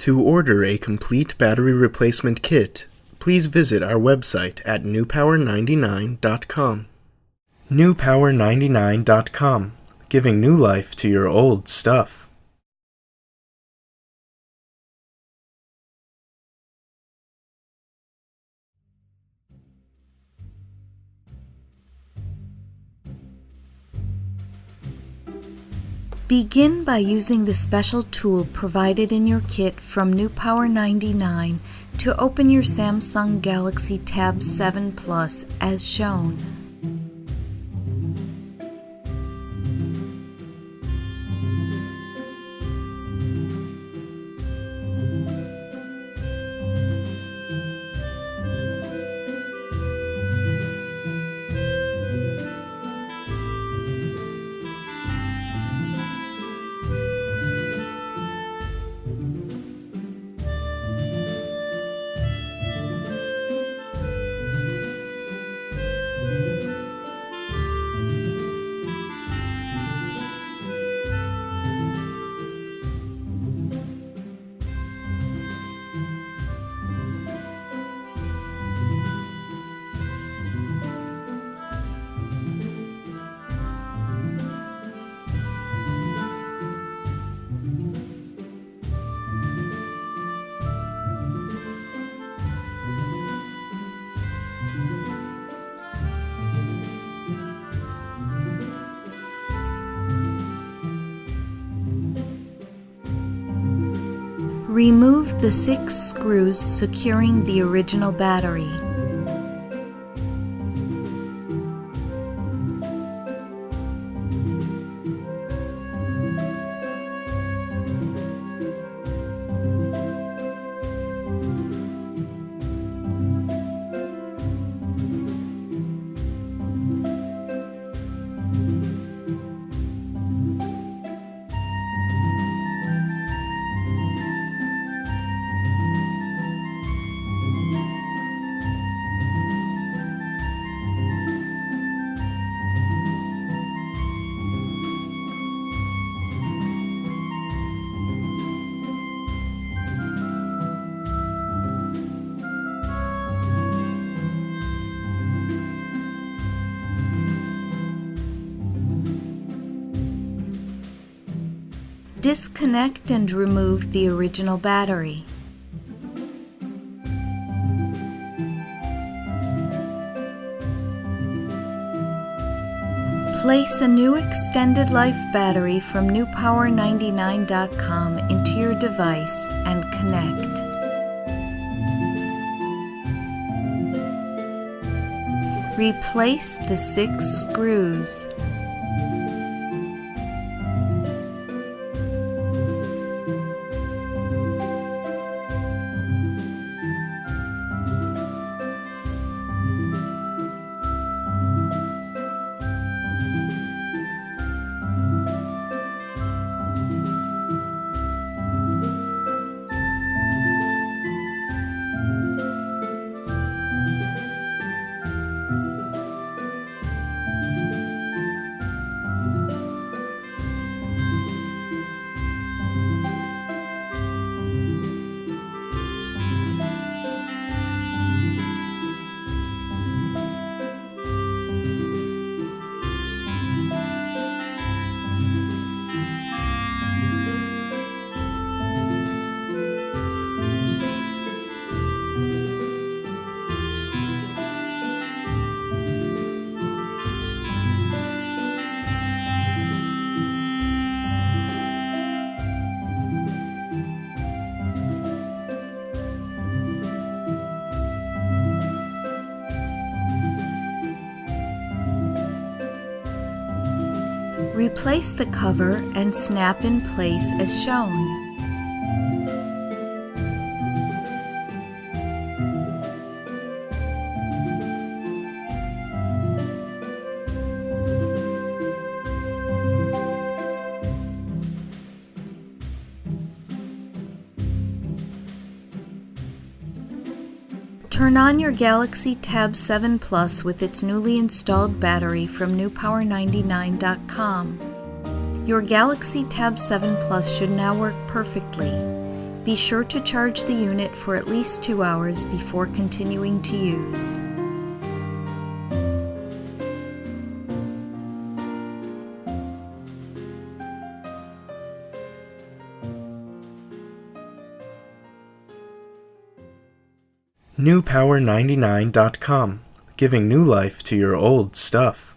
To order a complete battery replacement kit, please visit our website at newpower99.com. newpower99.com, giving new life to your old stuff. Begin by using the special tool provided in your kit from New Power 99 to open your Samsung Galaxy Tab 7 Plus as shown. Remove the 6 screws securing the original battery. Disconnect and remove the original battery. Place a new extended life battery from newpower99.com into your device and connect. Replace the 6 screws. Replace the cover and snap in place as shown. Turn on your Galaxy Tab 7 Plus with its newly installed battery from newpower99.com. Your Galaxy Tab 7 Plus should now work perfectly. Be sure to charge the unit for at least 2 hours before continuing to use. NewPower99.com, giving new life to your old stuff.